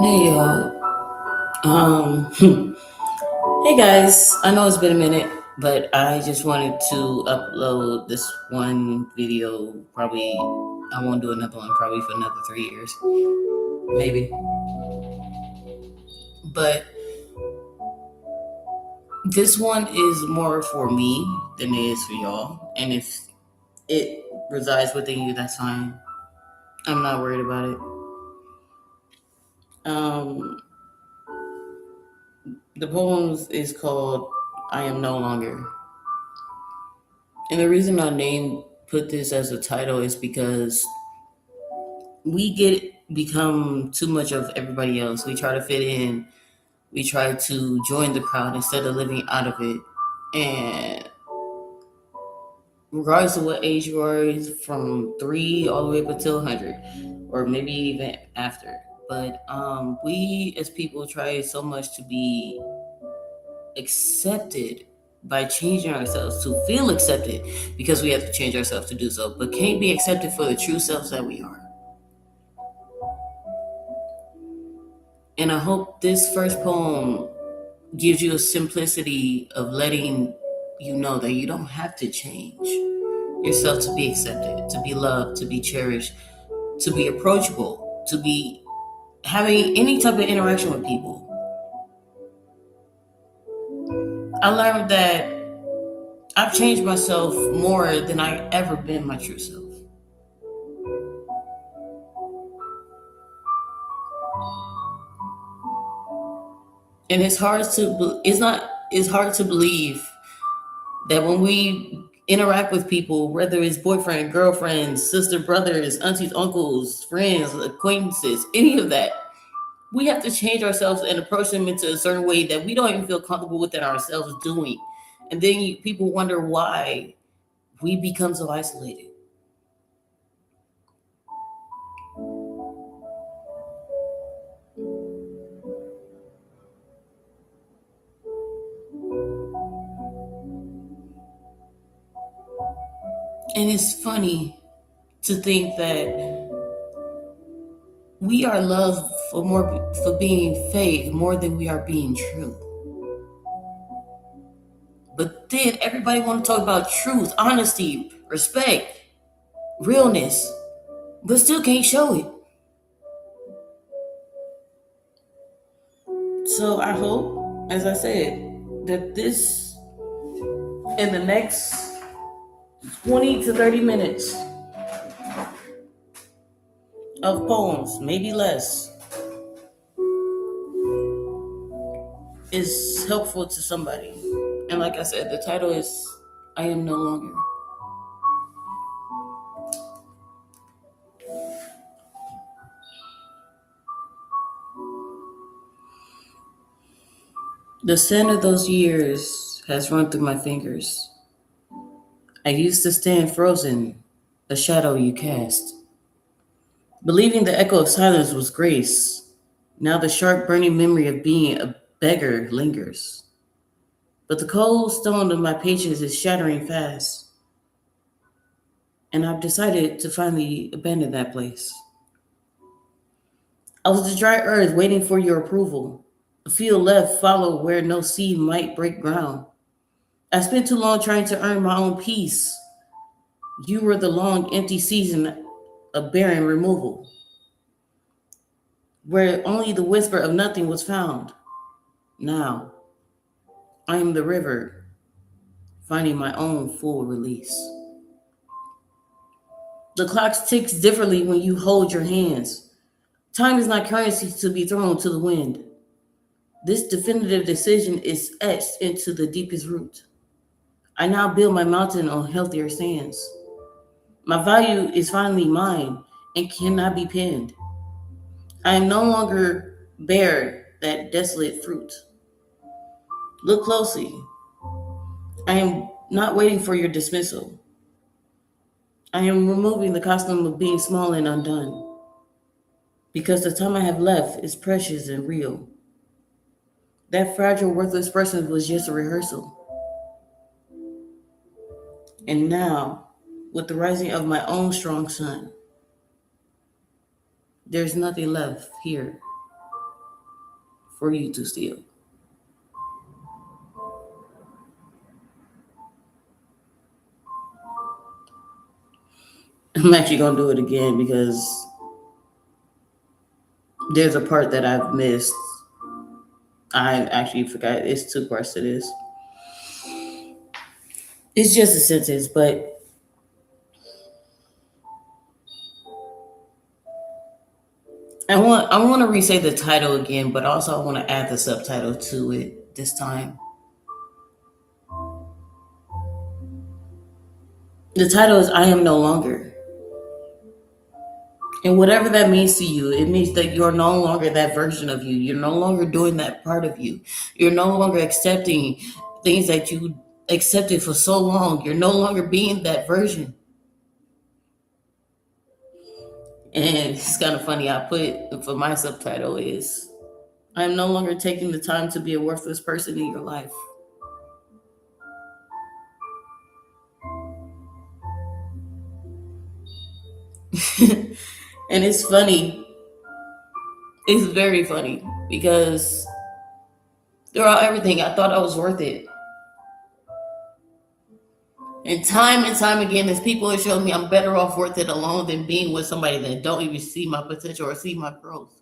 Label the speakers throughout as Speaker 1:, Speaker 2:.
Speaker 1: Hey y'all. Hey guys. I know it's been a minute, but I just wanted to upload this one video. Probably I won't do another one probably for another 3 years, maybe. But this one is more for me than it is for y'all. And if it resides within you, that's fine. I'm not worried about it. Um, the poem is called "I Am No Longer." And the reason I named put this as a title is because we get become too much of everybody else. We try to fit in. We try to join the crowd instead of living out of it. And regardless of what age you are, is from 3 all the way up until 100, or maybe even after. But we as people try so much to be accepted by changing ourselves to feel accepted because we have to change ourselves to do so, but can't be accepted for the true selves that we are. And I hope this first poem gives you a simplicity of letting you know that you don't have to change yourself to be accepted, to be loved, to be cherished, to be approachable, to be having any type of interaction with people. I learned that I've changed myself more than I ever been my true self. And it's hard to believe that when we interact with people, whether it's boyfriend, girlfriends, sister, brothers, aunties, uncles, friends, acquaintances, any of that, we have to change ourselves and approach them into a certain way that we don't even feel comfortable within ourselves doing. And then people wonder why we become so isolated. And it's funny to think that we are loved for being fake more than we are being true. But then everybody want to talk about truth, honesty, respect, realness, but still can't show it. So I hope, as I said, that this in the next 20 to 30 minutes of poems, maybe less, is helpful to somebody. And like I said, the title is I Am No Longer. The scent of those years has run through my fingers. I used to stand frozen, a shadow you cast. Believing the echo of silence was grace, now the sharp burning memory of being a beggar lingers. But the cold stone of my patience is shattering fast, and I've decided to finally abandon that place. I was the dry earth waiting for your approval, a field left fallow where no seed might break ground. I spent too long trying to earn my own peace. You were the long empty season of barren removal, where only the whisper of nothing was found. Now, I am the river, finding my own full release. The clock ticks differently when you hold your hands. Time is not currency to be thrown to the wind. This definitive decision is etched into the deepest root. I now build my mountain on healthier sands. My value is finally mine and cannot be pinned. I am no longer bear that desolate fruit. Look closely. I am not waiting for your dismissal. I am removing the costume of being small and undone because the time I have left is precious and real. That fragile, worthless person was just a rehearsal. And now, with the rising of my own strong sun, there's nothing left here for you to steal. I'm actually gonna do it again because there's a part that I've missed. I actually forgot. It's two parts to this. It's just a sentence, but I want to re-say the title again, but also I want to add the subtitle to it this time. The title is "I Am No Longer," and whatever that means to you, it means that you're no longer that version of you. You're no longer doing that part of you. You're no longer accepting things that you accepted for so long. You're no longer being that version. And it's kind of funny. I put for my subtitle is "I'm no longer taking the time to be a worthless person in your life." And it's funny. It's very funny because throughout everything, I thought I was worth it. And time again, as people have shown me, I'm better off worth it alone than being with somebody that don't even see my potential or see my growth.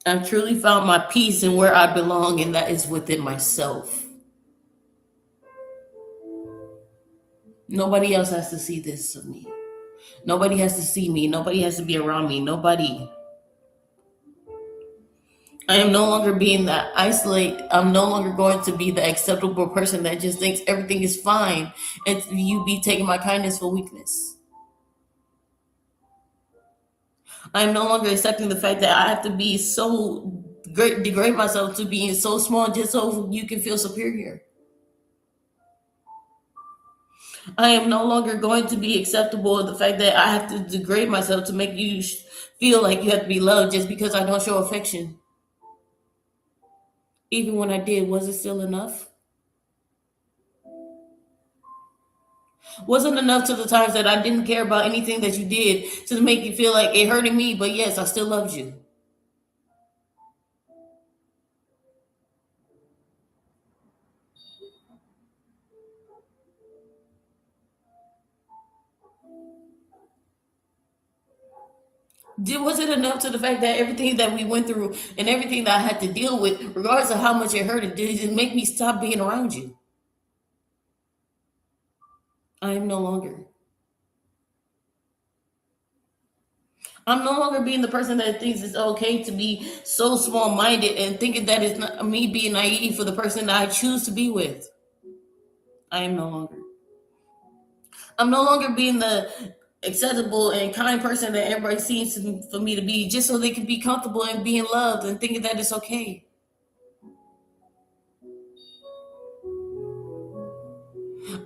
Speaker 1: I've truly found my peace in where I belong, and that is within myself. Nobody else has to see this of me. Nobody has to see me. Nobody has to be around me. Nobody. I am no longer being that isolate. I'm no longer going to be the acceptable person that just thinks everything is fine and you be taking my kindness for weakness. I am no longer accepting the fact that I have to be so great, degrade myself to being so small just so you can feel superior. I am no longer going to be acceptable of the fact that I have to degrade myself to make you feel like you have to be loved just because I don't show affection. Even when I did, was it still enough? Wasn't enough to the times that I didn't care about anything that you did to make you feel like it hurted me, but yes, I still loved you. Was it enough to the fact that everything that we went through and everything that I had to deal with, regardless of how much it hurted, did it make me stop being around you? I am no longer. I'm no longer being the person that thinks it's okay to be so small minded and thinking that it's not me being naive for the person that I choose to be with. I am no longer. I'm no longer being the acceptable and kind person that everybody seems for me to be just so they can be comfortable and being loved and thinking that it's okay.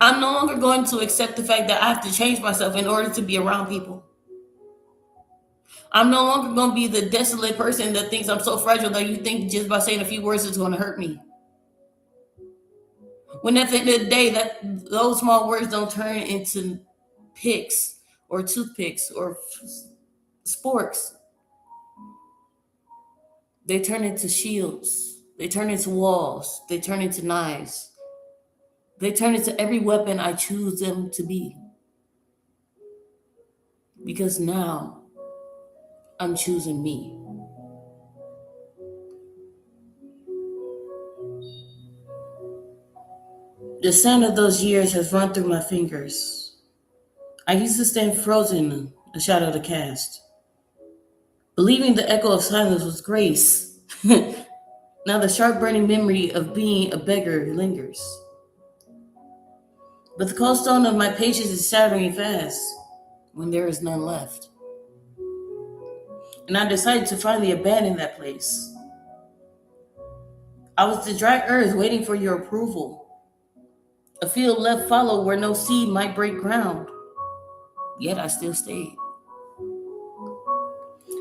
Speaker 1: I'm no longer going to accept the fact that I have to change myself in order to be around people. I'm no longer going to be the desolate person that thinks I'm so fragile that you think just by saying a few words is going to hurt me. When at the end of the day, that those small words don't turn into picks or toothpicks or sporks. They turn into shields. They turn into walls. They turn into knives. They turn into every weapon I choose them to be. Because now I'm choosing me. The sand of those years has run through my fingers. I used to stand frozen in the shadow of the cast, believing the echo of silence was grace. Now the sharp burning memory of being a beggar lingers. But the cold stone of my patience is shattering fast when there is none left. And I decided to finally abandon that place. I was the dry earth waiting for your approval, a field left fallow where no seed might break ground. Yet I still stayed.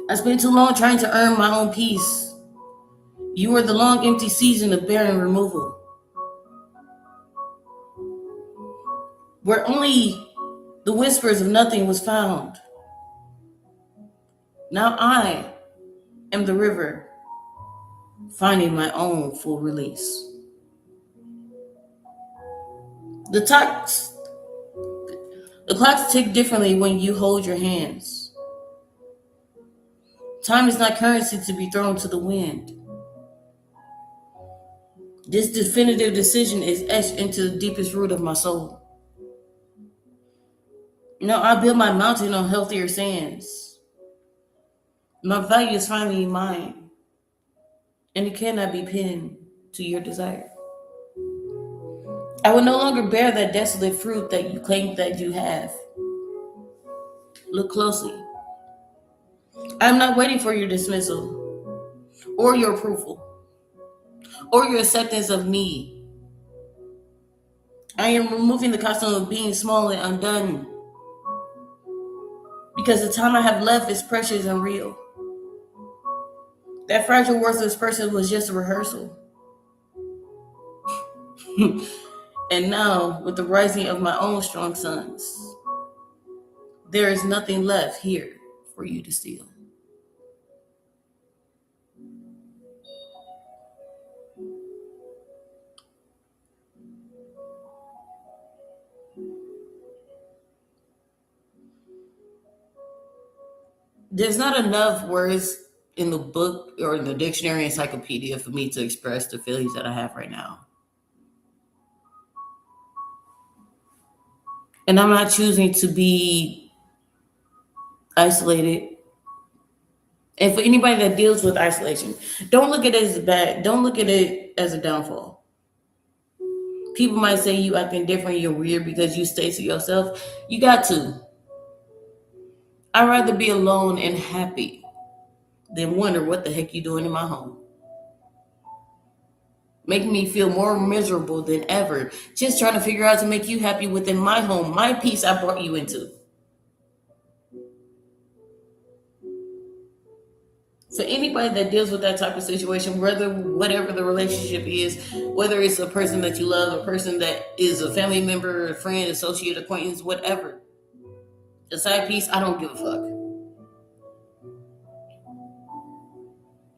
Speaker 1: I spent too long trying to earn my own peace. You were the long empty season of barren removal, where only the whispers of nothing was found. Now I am the river, finding my own full release. The clocks, the clocks tick differently when you hold your hands. Time is not currency to be thrown to the wind. This definitive decision is etched into the deepest root of my soul. I build my mountain on healthier sands. My value is finally mine, and it cannot be pinned to your desire. I will no longer bear that desolate fruit that you claim that you have. Look closely. I am not waiting for your dismissal, or your approval, or your acceptance of me. I am removing the costume of being small and undone, because the time I have left is precious and real. That fragile, worthless person was just a rehearsal. And now, with the rising of my own strong suns, there is nothing left here for you to steal. There's not enough words in the book or in the dictionary encyclopedia for me to express the feelings that I have right now. And I'm not choosing to be isolated. And for anybody that deals with isolation, don't look at it as bad. Don't look at it as a downfall. People might say you acting different, you're weird because you stay to yourself. You got to. I'd rather be alone and happy than wonder what the heck you doing in my home. Making me feel more miserable than ever. Just trying to figure out to make you happy within my home, my peace I brought you into. So anybody that deals with that type of situation, whatever the relationship is, whether it's a person that you love, a person that is a family member, a friend, associate, acquaintance, whatever, a side piece, I don't give a fuck.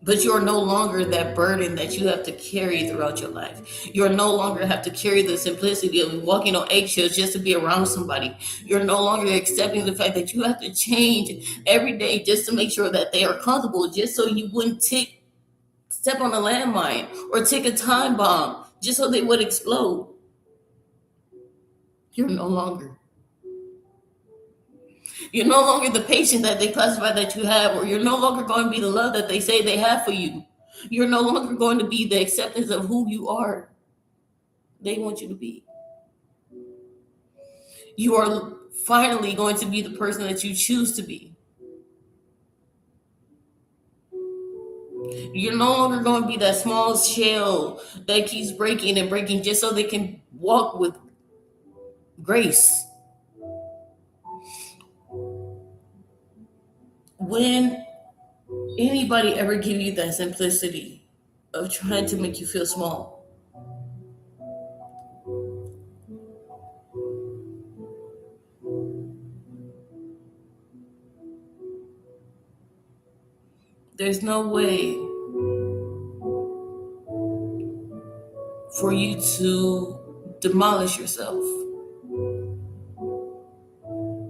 Speaker 1: But you're no longer that burden that you have to carry throughout your life. You're no longer have to carry the simplicity of walking on eggshells just to be around somebody. You're no longer accepting the fact that you have to change every day just to make sure that they are comfortable, just so you wouldn't step on a landmine or tick a time bomb, just so they would explode. You're no longer. You're no longer the patient that they classify that you have, or you're no longer going to be the love that they say they have for you. You're no longer going to be the acceptance of who you are. They want you to be. You are finally going to be the person that you choose to be. You're no longer going to be that small shell that keeps breaking and breaking just so they can walk with grace. When anybody ever give you that simplicity of trying to make you feel small, there's no way for you to demolish yourself.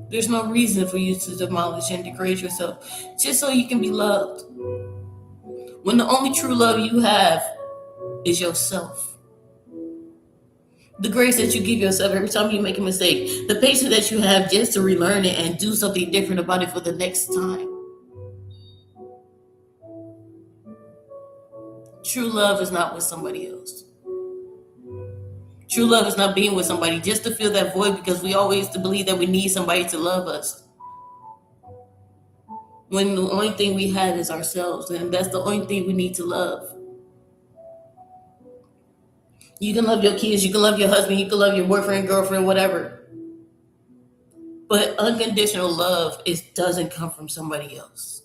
Speaker 1: There's no reason for you to demolish and degrade yourself just so you can be loved. When the only true love you have is yourself. The grace that you give yourself every time you make a mistake. The patience that you have just to relearn it and do something different about it for the next time. True love is not with somebody else. True love is not being with somebody just to fill that void because we always believe that we need somebody to love us. When the only thing we have is ourselves, and that's the only thing we need to love. You can love your kids, you can love your husband, you can love your boyfriend, girlfriend, whatever. But unconditional love doesn't come from somebody else.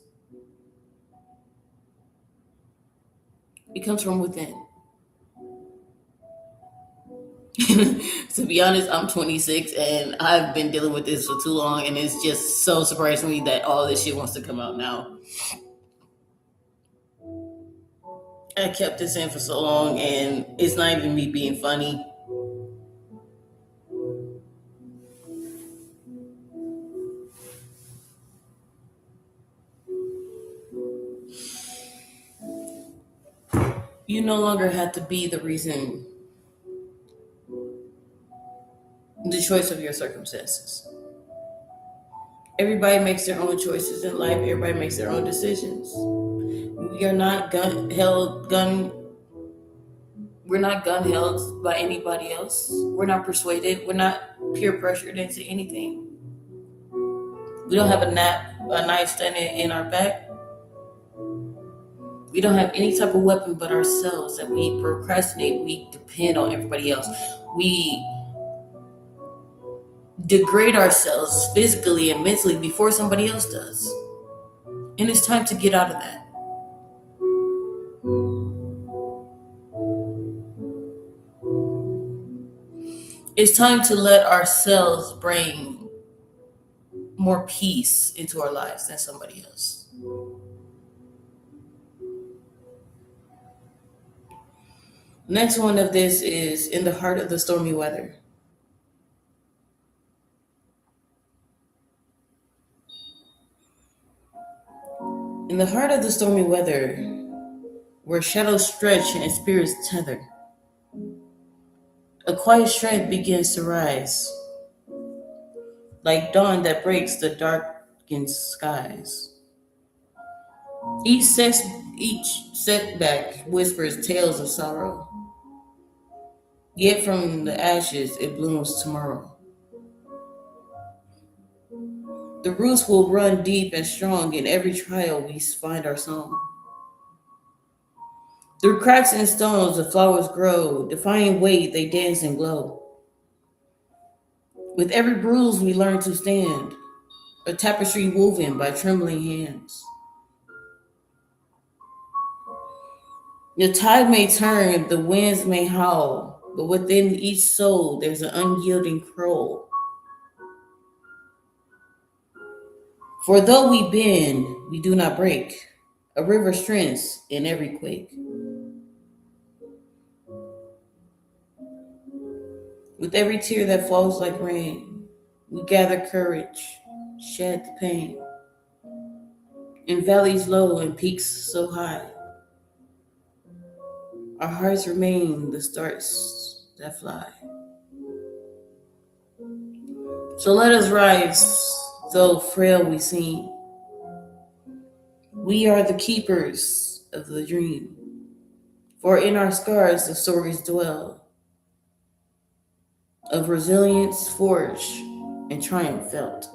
Speaker 1: It comes from within. To be honest, I'm 26 and I've been dealing with this for too long, and it's just so surprising me that all this shit wants to come out now. I kept this in for so long, and it's not even me being funny. You no longer have to be the reason, the choice of your circumstances. Everybody makes their own choices in life. Everybody makes their own decisions. We are not gun. We're not gun held by anybody else. We're not persuaded. We're not peer pressured into anything. We don't have a nightstand in our back. We don't have any type of weapon but ourselves that we procrastinate. We depend on everybody else. We degrade ourselves physically and mentally before somebody else does. And it's time to get out of that. It's time to let ourselves bring more peace into our lives than somebody else. Next one of this is in the heart of the stormy weather. In the heart of the stormy weather, where shadows stretch and spirits tether, a quiet strength begins to rise, like dawn that breaks the darkened skies. Each, set, each setback whispers tales of sorrow, yet from the ashes it blooms tomorrow. The roots will run deep and strong in every trial we find our song. Through cracks and stones the flowers grow, defying weight they dance and glow. With every bruise we learn to stand, a tapestry woven by trembling hands. The tide may turn, the winds may howl, but within each soul there's an unyielding crow. For though we bend, we do not break, a river strengths in every quake. With every tear that falls like rain, we gather courage, shed the pain. In valleys low and peaks so high, our hearts remain the stars that fly. So let us rise, though frail we seem. We are the keepers of the dream, for in our scars the stories dwell of resilience forged and triumph felt.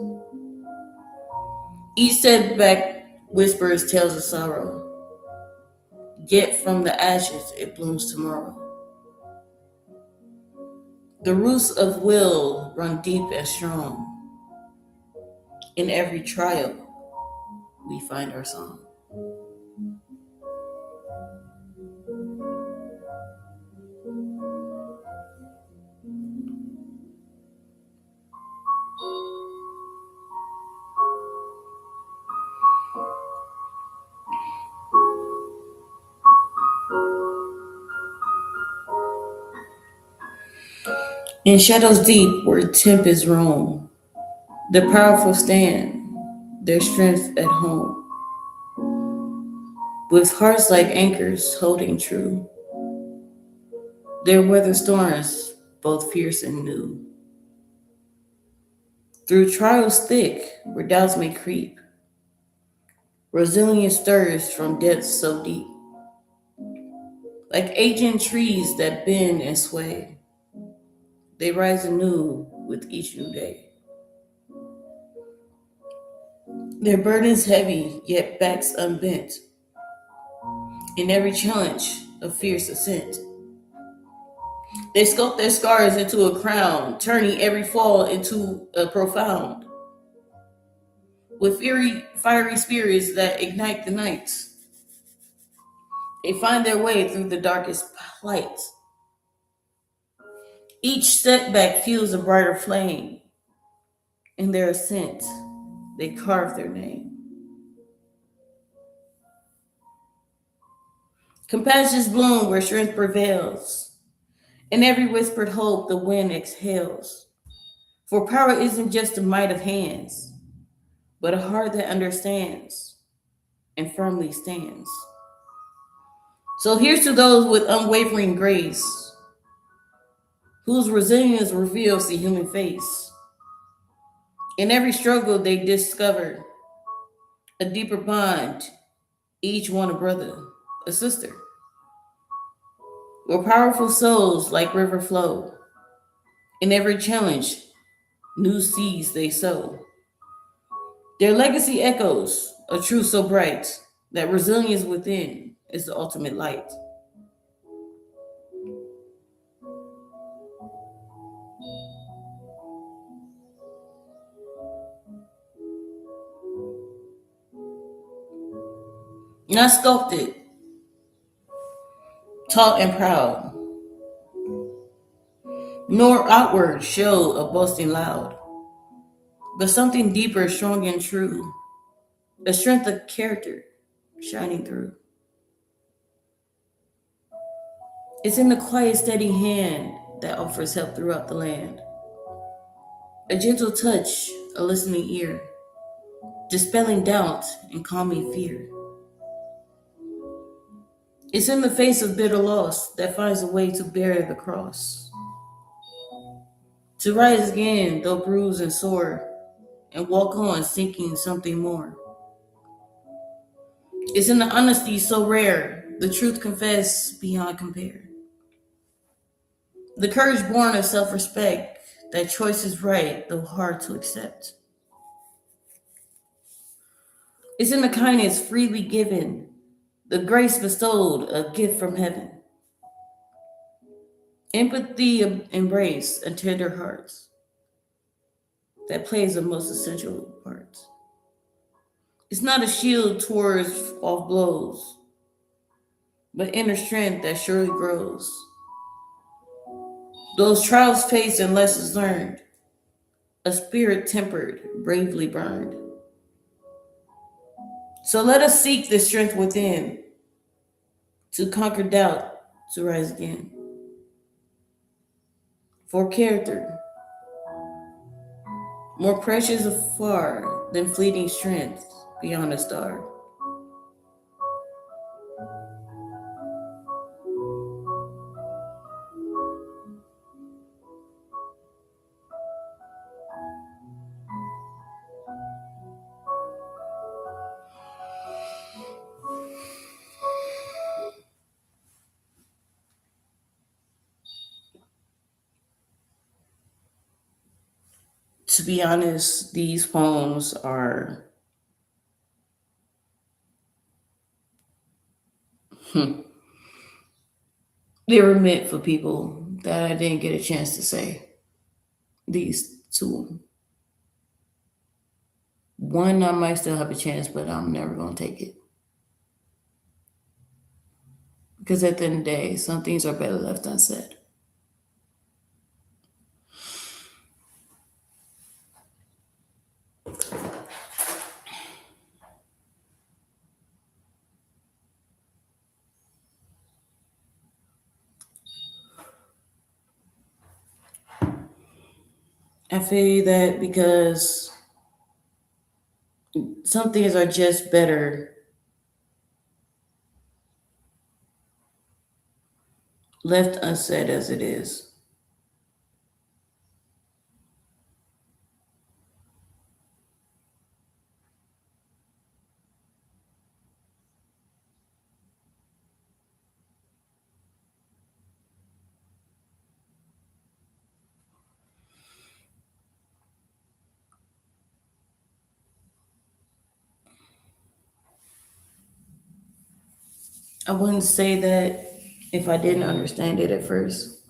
Speaker 1: Each setback whispers tales of sorrow, yet from the ashes it blooms tomorrow. The roots of will run deep and strong. In every trial, we find our song. In shadows deep where tempests roam, the powerful stand, their strength at home, with hearts like anchors holding true. They weather storms, both fierce and new. Through trials thick, where doubts may creep, resilience stirs from depths so deep. Like ancient trees that bend and sway, they rise anew with each new day. Their burdens heavy, yet backs unbent. In every challenge, a fierce ascent. They sculpt their scars into a crown, turning every fall into a profound. With fiery spirits that ignite the nights, they find their way through the darkest plight. Each setback fuels a brighter flame. In their ascent, they carve their name. Compassions bloom where strength prevails. In every whispered hope, the wind exhales. For power isn't just the might of hands, but a heart that understands and firmly stands. So here's to those with unwavering grace, whose resilience reveals the human face. In every struggle, they discover a deeper bond, each one a brother, a sister. Where powerful souls like river flow. In every challenge, new seeds they sow. Their legacy echoes a truth so bright that resilience within is the ultimate light. Not sculpted, taught and proud, nor outward show of boasting loud, but something deeper, strong and true, a strength of character shining through. It's in the quiet, steady hand that offers help throughout the land. A gentle touch, a listening ear, dispelling doubt and calming fear. It's in the face of bitter loss that finds a way to bear the cross. To rise again, though bruised and sore, and walk on seeking something more. It's in the honesty so rare, the truth confessed beyond compare. The courage born of self respect, that choice is right, though hard to accept. It's in the kindness freely given, the grace bestowed, a gift from heaven. Empathy embrace and tender hearts that plays the most essential parts. It's not a shield towards off blows, but inner strength that surely grows. Those trials faced and lessons learned, a spirit tempered, bravely burned. So let us seek the strength within to conquer doubt, to rise again. For character, more precious afar than fleeting strength beyond a star. To be honest, these poems are they were meant for people that I didn't get a chance to say these to them. One, I might still have a chance, but I'm never going to take it. Because at the end of the day, some things are better left unsaid. I feel that because some things are just better left unsaid as it is. I wouldn't say that if I didn't understand it at first.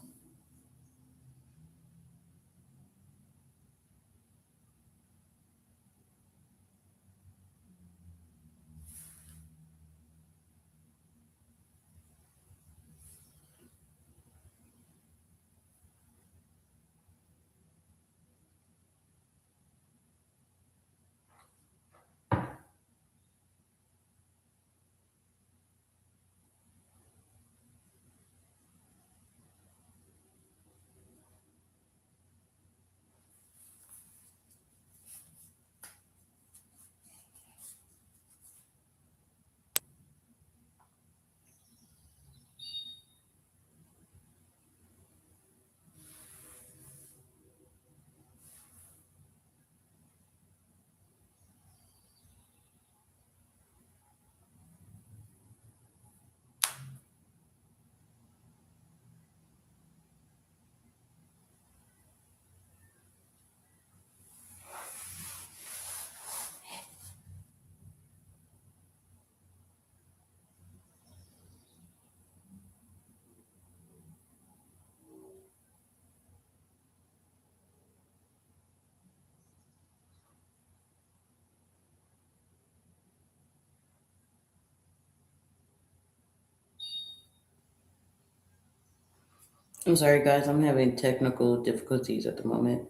Speaker 1: I'm sorry, guys. I'm having technical difficulties at the moment.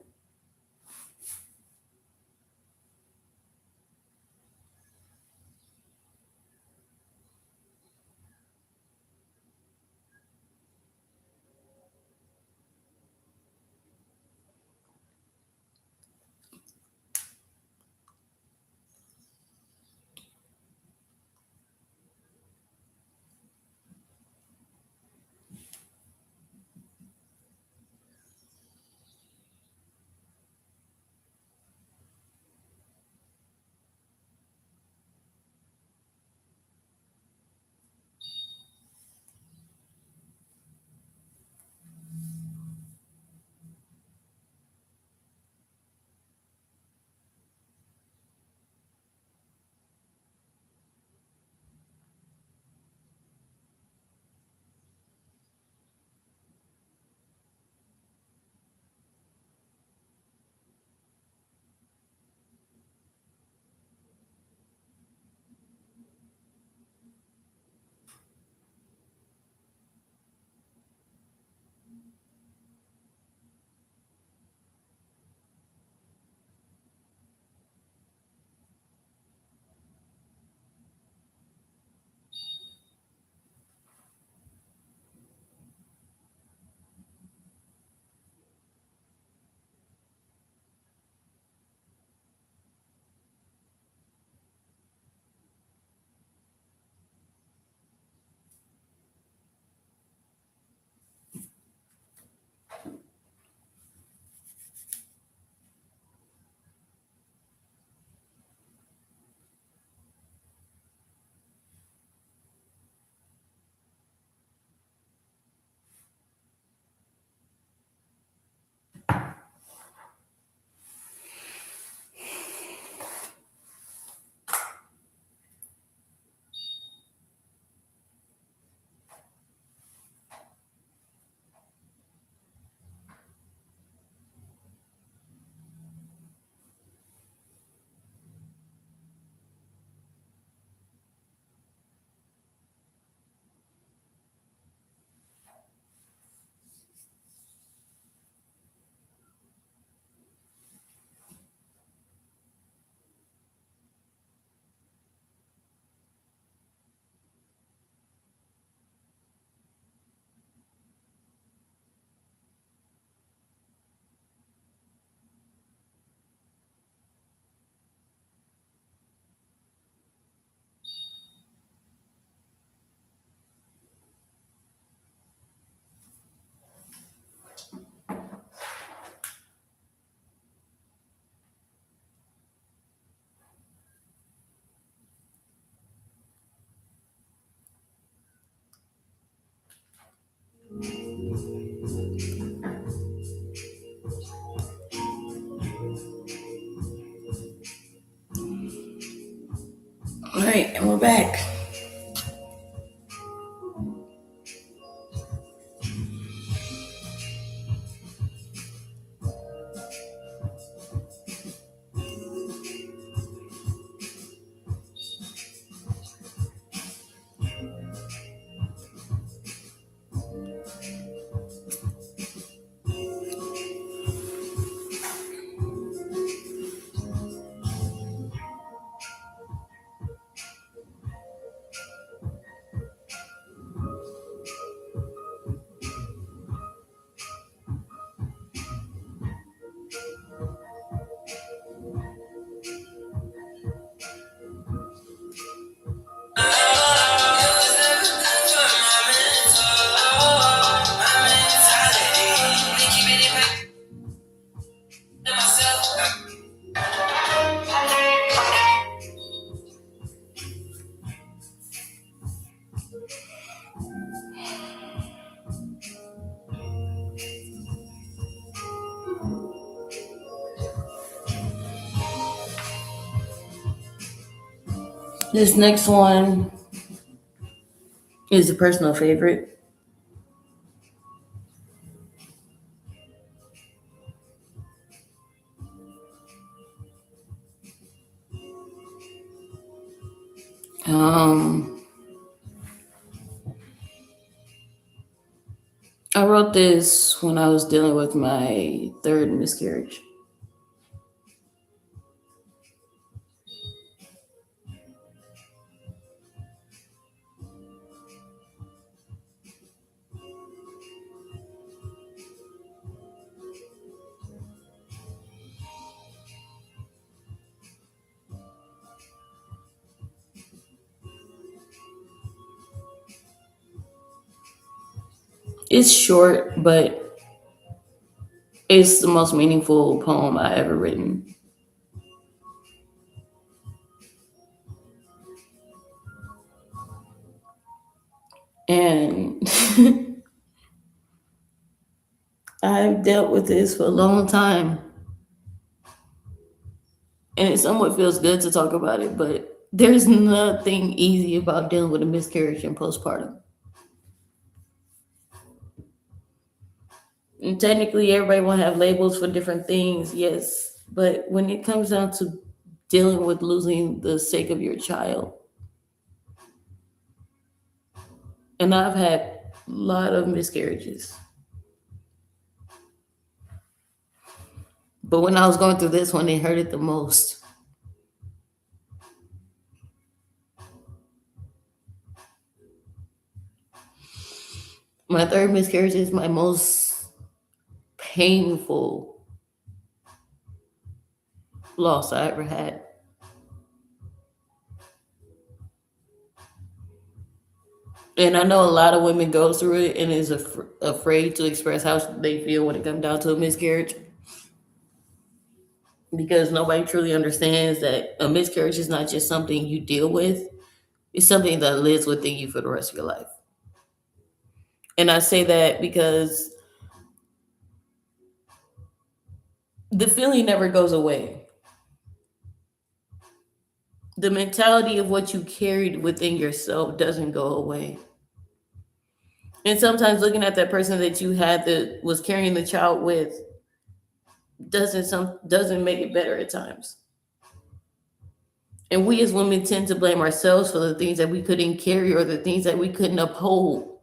Speaker 1: All right, and we're back. This next one is a personal favorite. Um, I wrote this when I was dealing with my third miscarriage. It's short, but it's the most meaningful poem I ever written. And I've dealt with this for a long time. And it somewhat feels good to talk about it, but there's nothing easy about dealing with a miscarriage and postpartum. And technically, everybody want to have labels for different things, yes. But when it comes down to dealing with losing the sake of your child, and I've had a lot of miscarriages. But when I was going through this one, it hurted the most. My third miscarriage is my most painful loss I ever had. And I know a lot of women go through it and is afraid to express how they feel when it comes down to a miscarriage because nobody truly understands that a miscarriage is not just something you deal with, it's something that lives within you for the rest of your life. And I say that because the feeling never goes away. The mentality of what you carried within yourself doesn't go away. And sometimes looking at that person that you had that was carrying the child with doesn't make it better at times. And we as women tend to blame ourselves for the things that we couldn't carry or the things that we couldn't uphold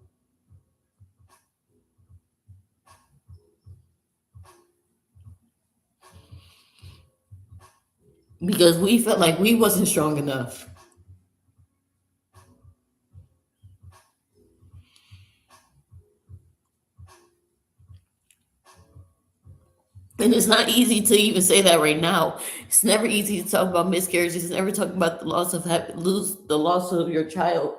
Speaker 1: because we felt like we wasn't strong enough. And it's not easy to even say that right now. It's never easy to talk about miscarriages. It's never talk about the loss of lose the loss of your child.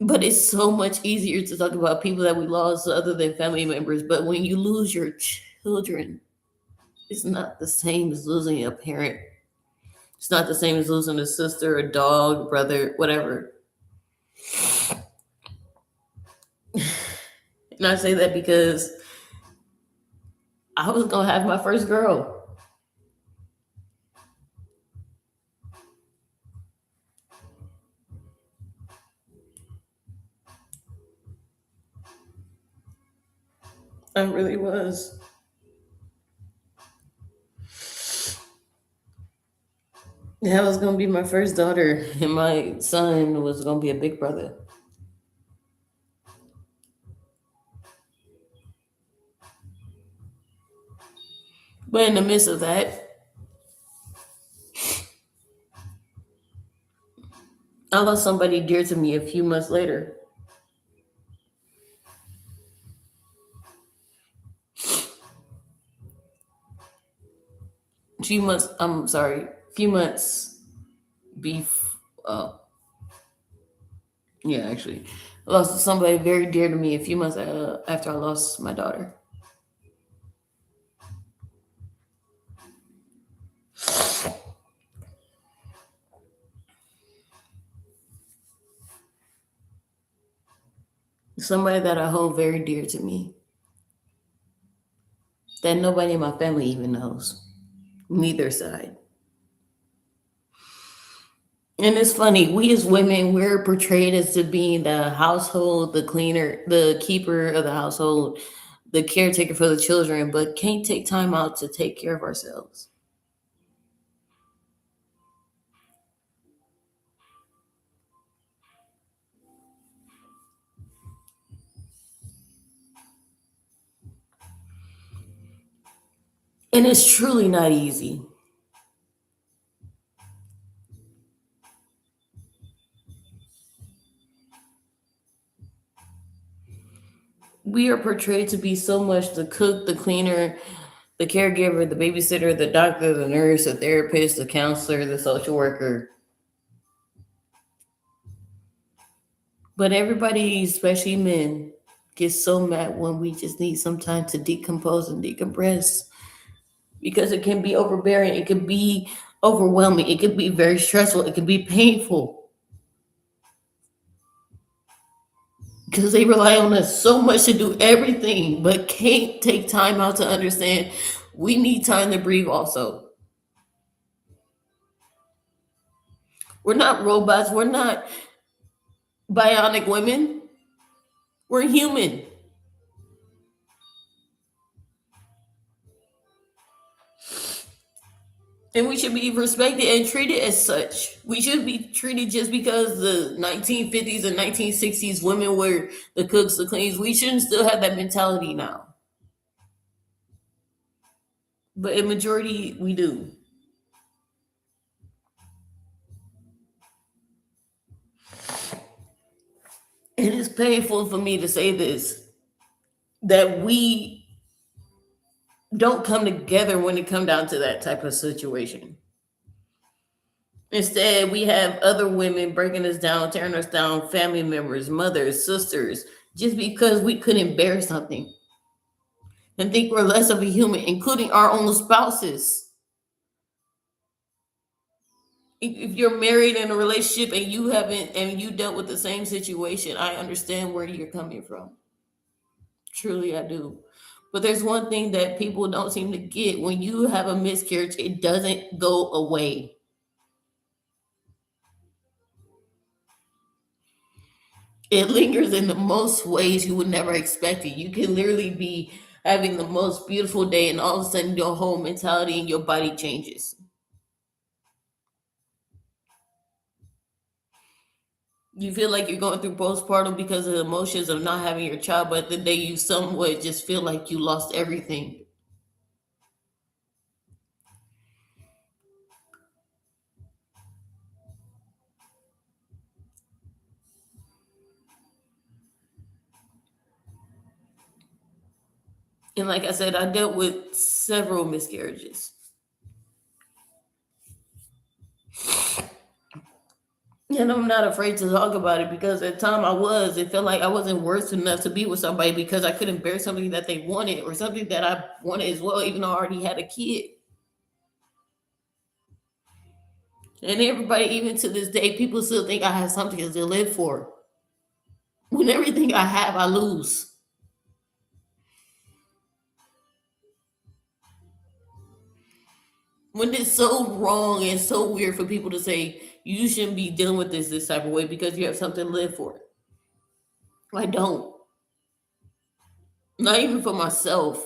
Speaker 1: But it's so much easier to talk about people that we lost other than family members. But when you lose your children, it's not the same as losing a parent. It's not the same as losing a sister, a dog, brother, whatever. And I say that because I was gonna have my first girl. I really was. That was gonna be my first daughter, and my son was gonna be a big brother. But in the midst of that, I lost somebody dear to me a few months later. Few months. I'm sorry. Few months. Beef. Yeah, actually, I lost somebody very dear to me a few months after I lost my daughter. Somebody that I hold very dear to me that nobody in my family even knows, neither side. And it's funny, we as women, we're portrayed as to being the household, the cleaner, the keeper of the household, the caretaker for the children, but can't take time out to take care of ourselves. And it's truly not easy. We are portrayed to be so much the cook, the cleaner, the caregiver, the babysitter, the doctor, the nurse, the therapist, the counselor, the social worker. But everybody, especially men, gets so mad when we just need some time to decompose and decompress because it can be overbearing, it can be overwhelming, it can be very stressful, it can be painful because they rely on us so much to do everything, but can't take time out to understand we need time to breathe also. We're not robots, we're not bionic women, we're human. And we should be respected and treated as such. We should be treated just because the 1950s and 1960s women were the cooks, the cleaners. We shouldn't still have that mentality now. But in majority, we do. It is painful for me to say this that we don't come together when it comes down to that type of situation. Instead, we have other women breaking us down, tearing us down, family members, mothers, sisters, just because we couldn't bear something and think we're less of a human, including our own spouses. If you're married in a relationship and you haven't and you dealt with the same situation, I understand where you're coming from. Truly, I do. But there's one thing that people don't seem to get: when you have a miscarriage, it doesn't go away. It lingers in the most ways you would never expect it. You can literally be having the most beautiful day, and all of a sudden, your whole mentality and your body changes. You feel like you're going through postpartum because of the emotions of not having your child, but the day you somewhat just feel like you lost everything. And like I said, I dealt with several miscarriages. And I'm not afraid to talk about it because at the time it felt like I wasn't worth enough to be with somebody because I couldn't bear something that they wanted or something that I wanted as well, even though I already had a kid. And everybody, even to this day, people still think I have something to live for. When everything I have, I lose. When it's so wrong and so weird for people to say you shouldn't be dealing with this type of way because you have something to live for. I don't. Not even for myself.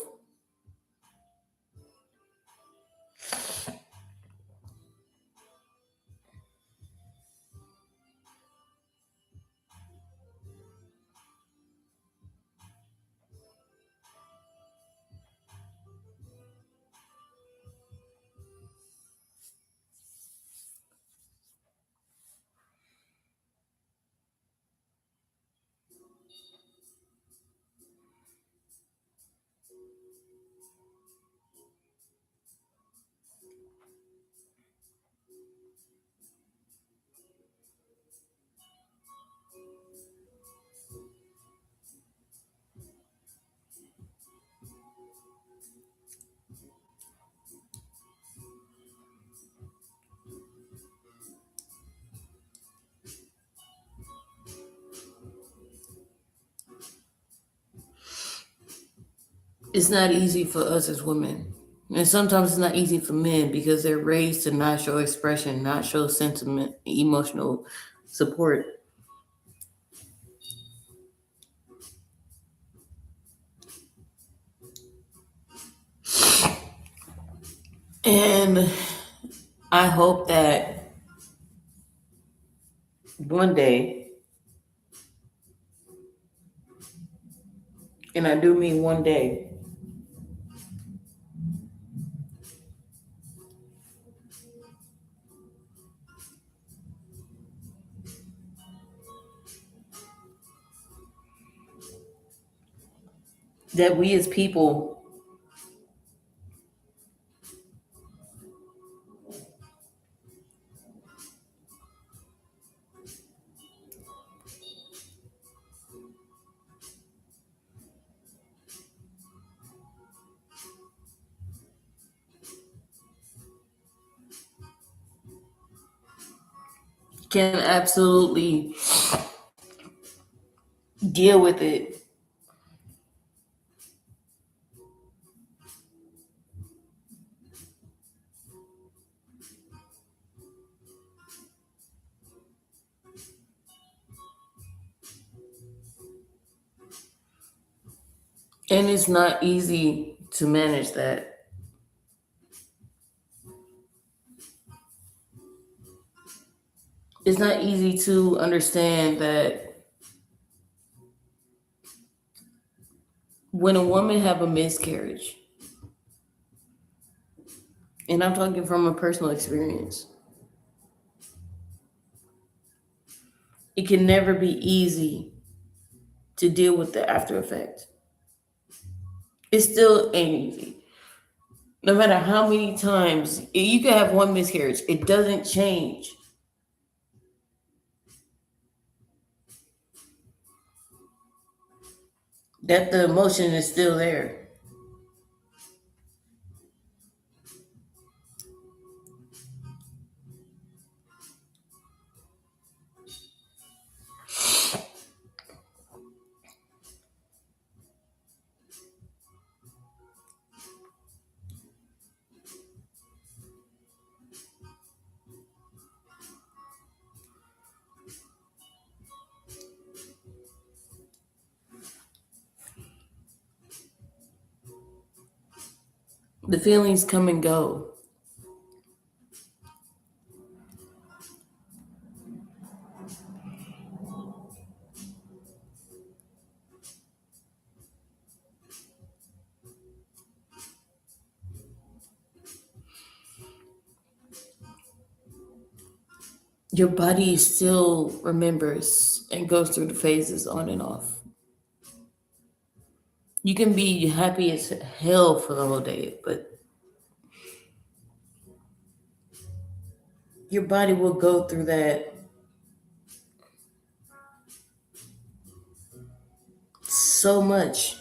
Speaker 1: It's not easy for us as women. And sometimes it's not easy for men because they're raised to not show expression, not show sentiment, emotional support. And I hope that one day, and I do mean one day, that we as people can absolutely deal with it. And it's not easy to manage that. It's not easy to understand that when a woman have a miscarriage, and I'm talking from a personal experience, it can never be easy to deal with the after effect. It still ain't easy. No matter how many times you can have one miscarriage, it doesn't change that the emotion is still there. The feelings come and go. Your body still remembers and goes through the phases on and off. You can be happy as hell for the whole day, but your body will go through that so much.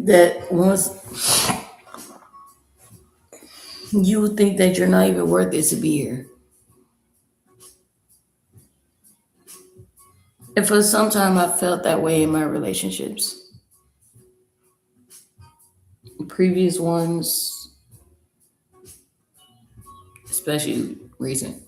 Speaker 1: That once you would think that you're not even worth it to be here. And for some time, I felt that way in my relationships. Previous ones, especially recent.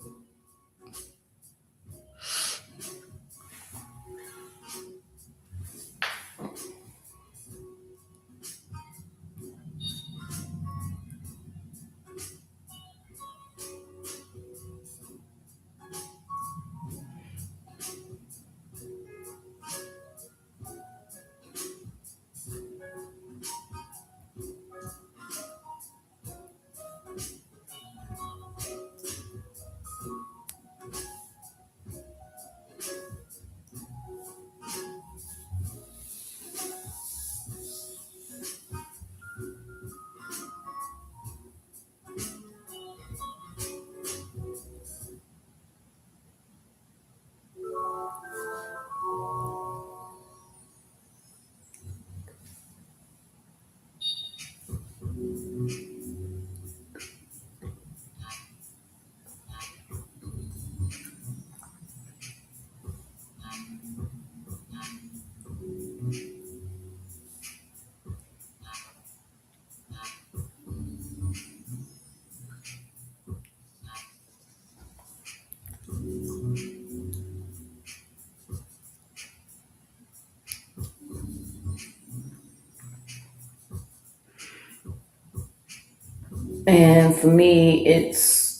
Speaker 1: And for me, it's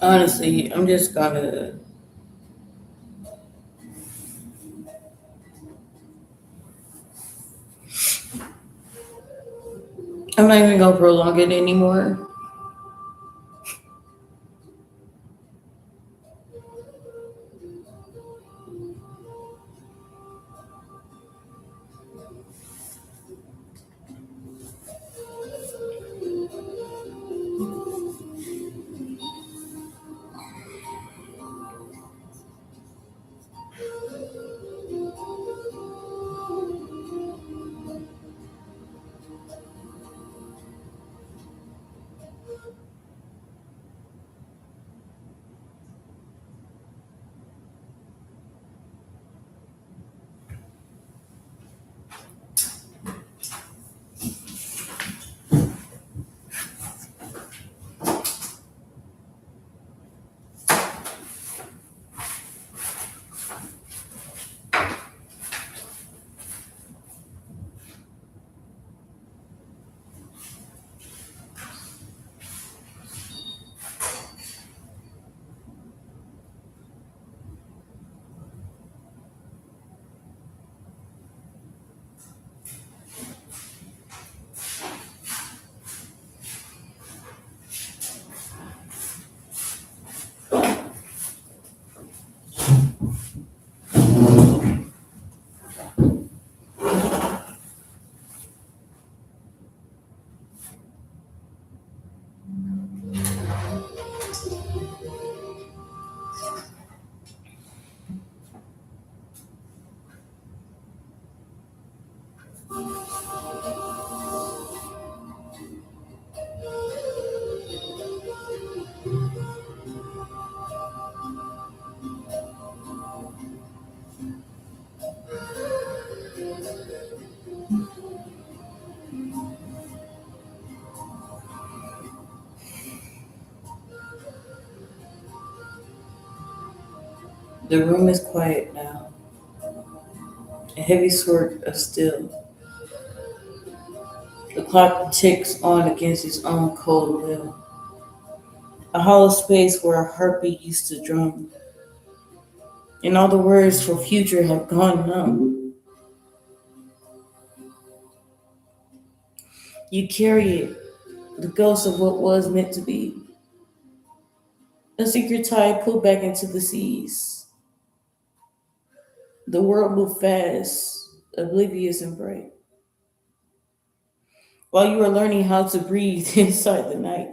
Speaker 1: honestly, I'm not even gonna prolong it anymore. The room is quiet now. A heavy sword of steel. The clock ticks on against its own cold will. A hollow space where a heartbeat used to drum, and all the words for future have gone numb. You carry it, the ghost of what was meant to be. A secret tide pulled back into the seas. The world moved fast, oblivious and bright, while you are learning how to breathe inside the night.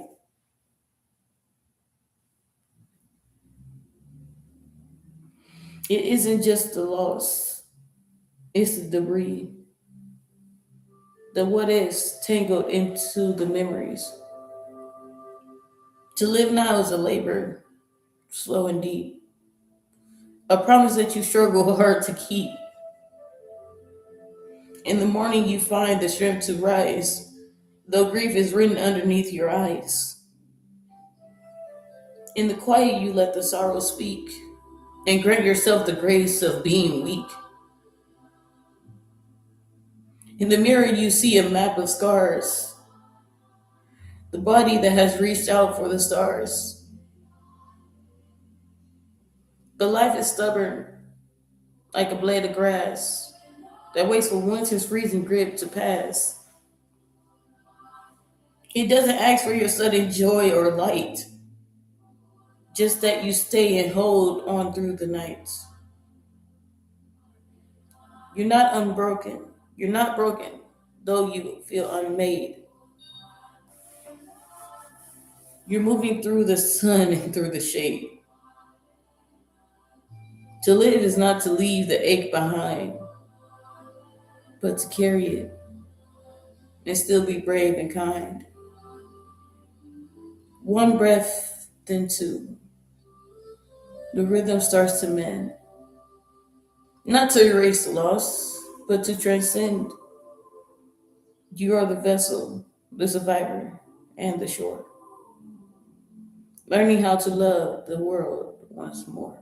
Speaker 1: It isn't just the loss, it's the debris, the what is tangled into the memories. To live now is a labor, slow and deep, a promise that you struggle hard to keep. In the morning, you find the strength to rise, though grief is written underneath your eyes. In the quiet, you let the sorrow speak and grant yourself the grace of being weak. In the mirror, you see a map of scars, the body that has reached out for the stars. But life is stubborn, like a blade of grass that waits for winter's freezing grip to pass. It doesn't ask for your sudden joy or light, just that you stay and hold on through the nights. You're not unbroken. You're not broken, though you feel unmade. You're moving through the sun and through the shade. To live is not to leave the ache behind, but to carry it and still be brave and kind. One breath, then two. The rhythm starts to mend. Not to erase the loss, but to transcend. You are the vessel, the survivor, and the shore. Learning how to love the world once more.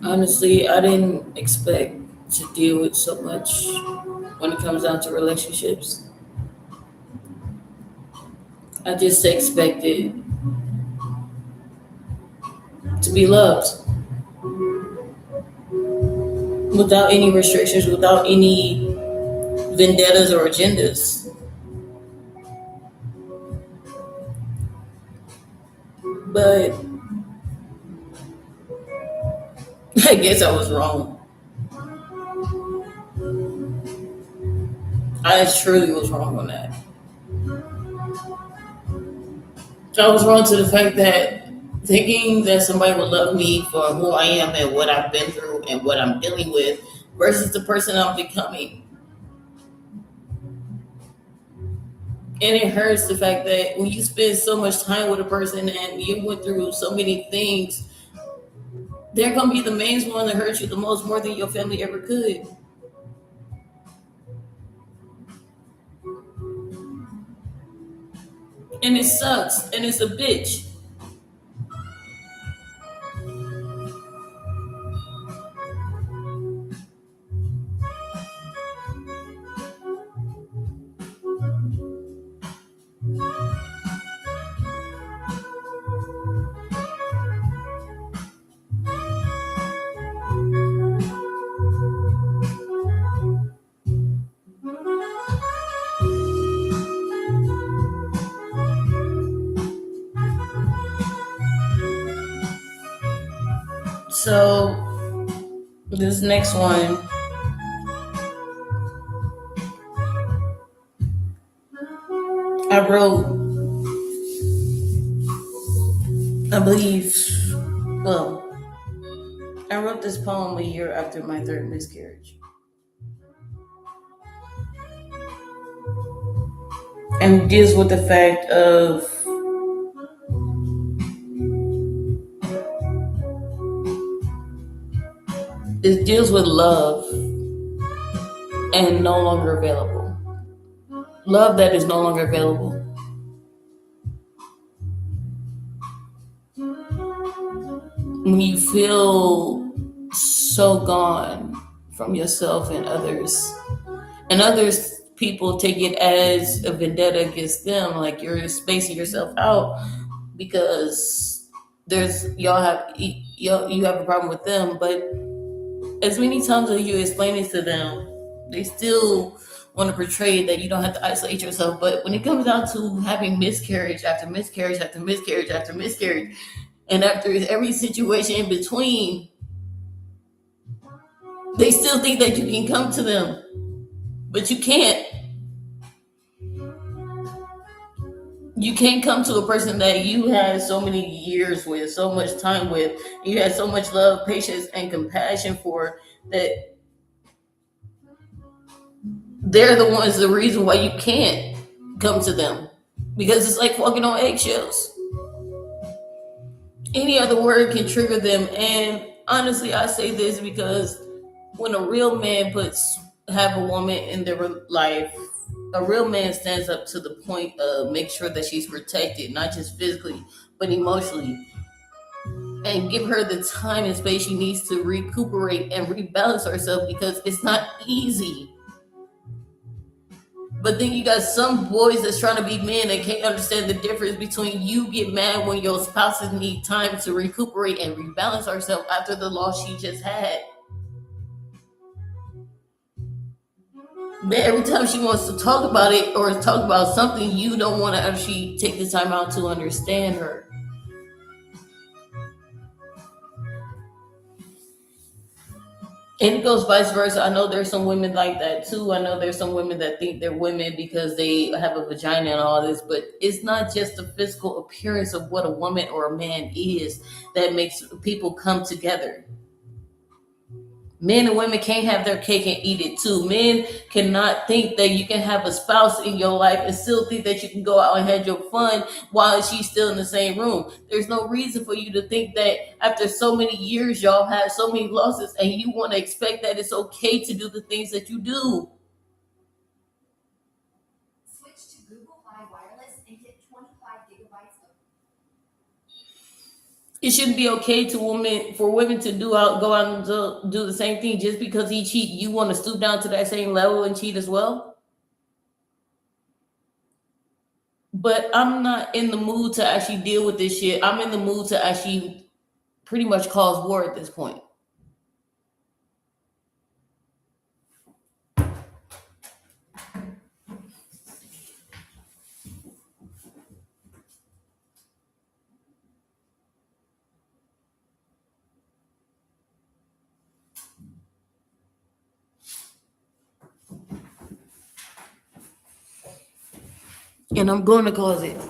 Speaker 1: Honestly, I didn't expect to deal with so much when it comes down to relationships. I just expected to be loved without any restrictions, without any vendettas or agendas. But I guess I was wrong. I truly was wrong on that. I was wrong to the fact that thinking that somebody would love me for who I am and what I've been through and what I'm dealing with versus the person I'm becoming. And it hurts the fact that when you spend so much time with a person and you went through so many things, they're gonna be the main one that hurts you the most, more than your family ever could. And it sucks and it's a bitch. So this next one, I wrote, I believe, well, I wrote this poem a year after my third miscarriage. And deals with the fact of it deals with love and no longer available. Love that is no longer available. When you feel so gone from yourself and others people take it as a vendetta against them, like you're spacing yourself out because there's you have a problem with them, but as many times as you explain it to them, they still want to portray that you don't have to isolate yourself. But when it comes down to having miscarriage after miscarriage after miscarriage after miscarriage, and after every situation in between, they still think that you can come to them, but you can't. You can't come to a person that you had so many years with, so much time with, you had so much love, patience, and compassion for that they're the ones the reason why you can't come to them because it's like walking on eggshells. Any other word can trigger them, and honestly I say this because when a real man puts have a woman in their life, a real man stands up to the point of make sure that she's protected, not just physically but emotionally. and give her the time and space she needs to recuperate and rebalance herself, because it's not easy. But then you got some boys that's trying to be men and can't understand the difference between you get mad when your spouses need time to recuperate and rebalance herself after the loss she just had. But every time she wants to talk about it or talk about something, you don't want to actually take the time out to understand her. And it goes vice versa. I know there's some women like that too. I know there's some women that think they're women because they have a vagina and all this, but it's not just the physical appearance of what a woman or a man is that makes people come together. Men and women can't have their cake and eat it too. Men cannot think that you can have a spouse in your life and still think that you can go out and have your fun while she's still in the same room. There's no reason for you to think that after so many years, y'all had so many losses, and you want to expect that it's okay to do the things that you do. Switch to Google Fi Wireless and get 25 gigabytes of. It shouldn't be okay to women to go out and do the same thing just because he cheat. You want to stoop down to that same level and cheat as well. But I'm not in the mood to actually deal with this shit. I'm in the mood to actually pretty much cause war at this point. And I'm going to cause it.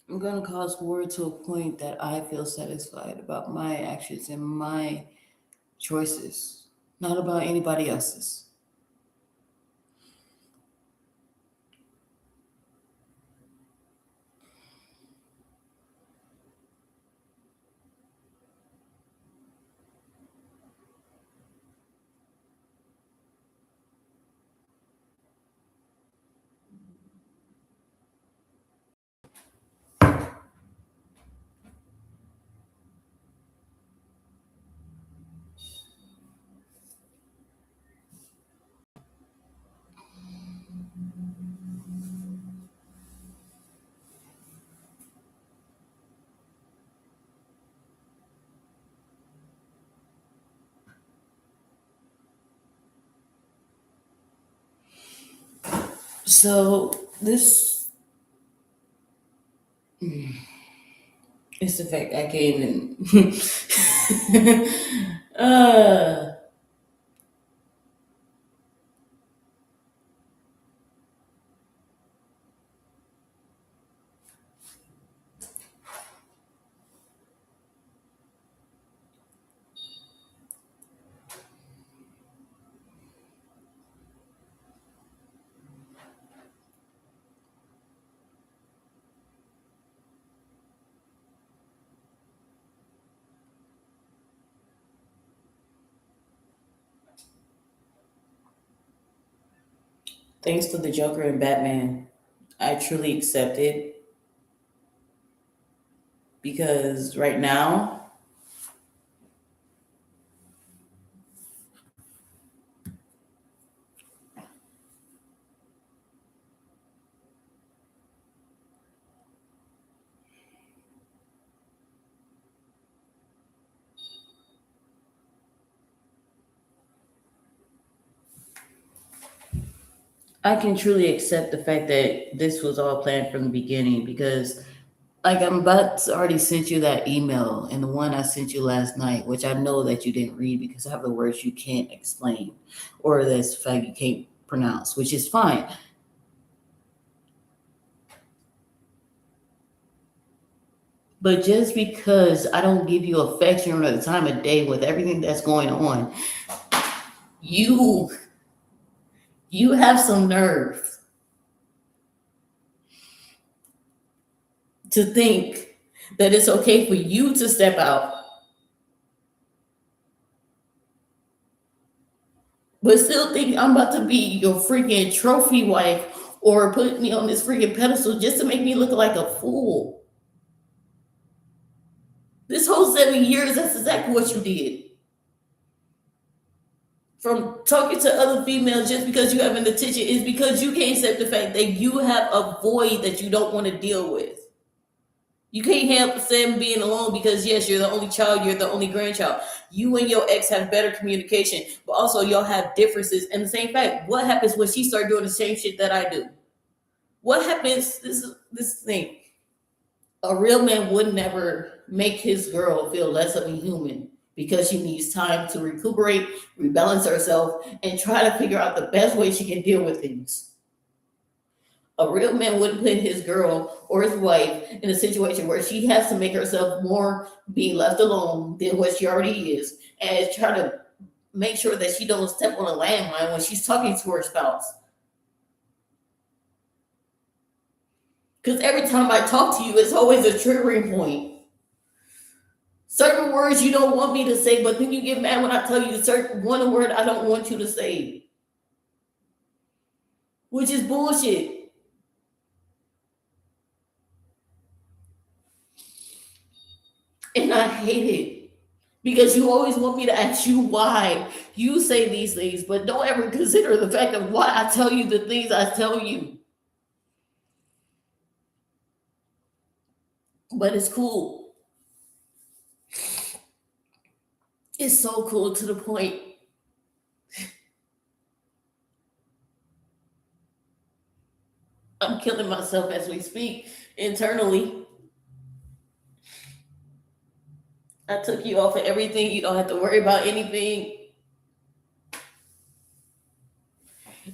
Speaker 1: I'm going to cause war to a point that I feel satisfied about my actions and my choices, not about anybody else's. So this is the fact I came in. Thanks to the Joker and Batman, I truly accept it, because right now, I can truly accept the fact that this was all planned from the beginning because, like, I'm about to already sent you that email and the one I sent you last night, which I know that you didn't read because I have the words you can't explain or that's the fact you can't pronounce, which is fine. But just because I don't give you affection or the time of day with everything that's going on, you you have some nerve to think that it's okay for you to step out, but still think I'm about to be your freaking trophy wife or put me on this freaking pedestal just to make me look like a fool. This whole 7 years, that's exactly what you did. From talking to other females just because you have an attention is because you can't accept the fact that you have a void that you don't want to deal with. You can't help them being alone because yes, you're the only child, you're the only grandchild. You and your ex have better communication, but also y'all have differences. And the same fact, what happens when she start doing the same shit that I do? What happens? This thing. A real man would never make his girl feel less of a human because she needs time to recuperate, rebalance herself, and try to figure out the best way she can deal with things. A real man wouldn't put his girl or his wife in a situation where she has to make herself more being left alone than what she already is, and try to make sure that she don't step on a landmine when she's talking to her spouse. Because every time I talk to you, it's always a triggering point. Certain words you don't want me to say, but then you get mad when I tell you certain one word I don't want you to say, which is bullshit. And I hate it because you always want me to ask you why you say these things, but don't ever consider the fact of why I tell you the things I tell you. But it's cool. It's so cool to the point. I'm killing myself as we speak internally. I took you off of everything. You don't have to worry about anything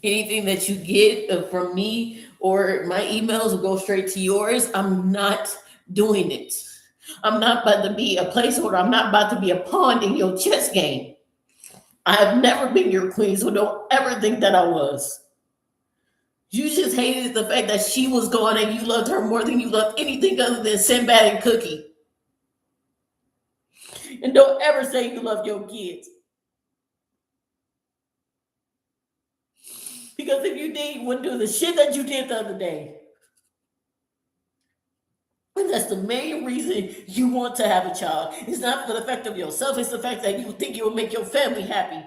Speaker 1: that you get from me or my emails will go straight to yours. I'm not doing it. I'm not about to be a placeholder. I'm not about to be a pawn in your chess game. I have never been your queen, so don't ever think that I was. You just hated the fact that she was gone and you loved her more than you loved anything other than Sinbad and Cookie. And don't ever say you love your kids. Because if you did, you wouldn't do the shit that you did the other day. And that's the main reason you want to have a child. It's not for the fact of yourself, it's the fact that you think you will make your family happy.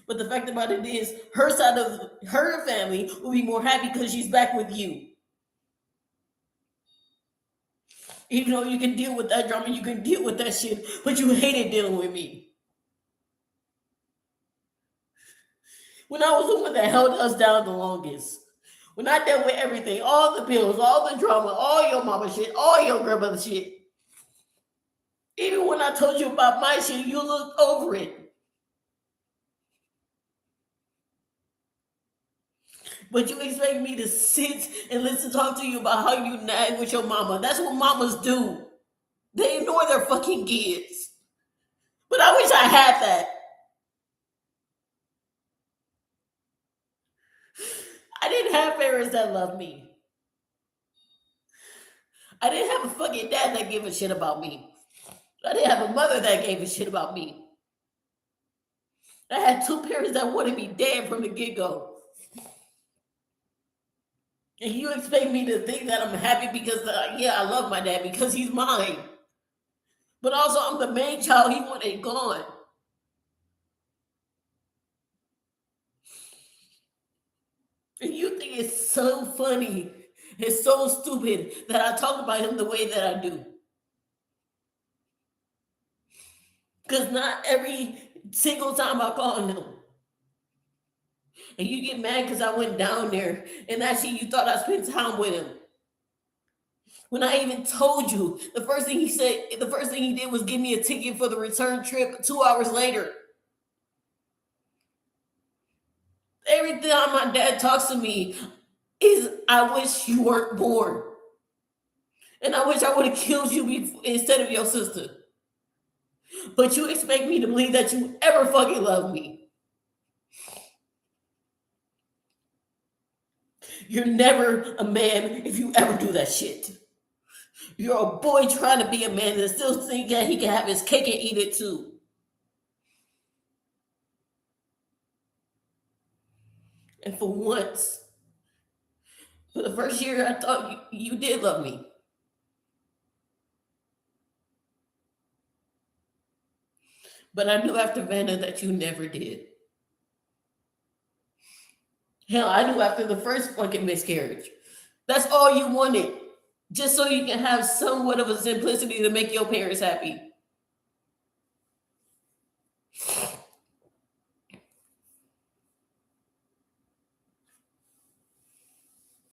Speaker 1: But the fact about it is, her side of her family will be more happy because she's back with you. Even though you can deal with that drama, you can deal with that shit, but you hated dealing with me. When I was the one that held us down the longest. When I dealt with everything, all the bills, all the drama, all your mama shit, all your grandmother shit. Even when I told you about my shit, you looked over it. But you expect me to sit and listen talk to you about how you nag with your mama. That's what mamas do. They ignore their fucking kids. But I wish I had that. I didn't have parents that loved me. I didn't have a fucking dad that gave a shit about me. I didn't have a mother that gave a shit about me. I had two parents that wanted me dead from the get go. And you expect me to think that I'm happy because, yeah, I love my dad because he's mine. But also, I'm the main child he wanted gone. And you think it's so funny, it's so stupid that I talk about him the way that I do. Because not every single time I call him, And you get mad because I went down there and actually you thought I spent time with him. When I even told you, the first thing he did was give me a ticket for the return trip 2 hours later. Every time my dad talks to me is, I wish you weren't born. And I wish I would have killed you instead of your sister. But you expect me to believe that you ever fucking love me. You're never a man if you ever do that shit. You're a boy trying to be a man and still think that he can have his cake and eat it too. And for once, for the first year, I thought you did love me. But I knew after Vanna that you never did. Hell, I knew after the first fucking miscarriage. That's all you wanted. Just so you can have somewhat of a simplicity to make your parents happy.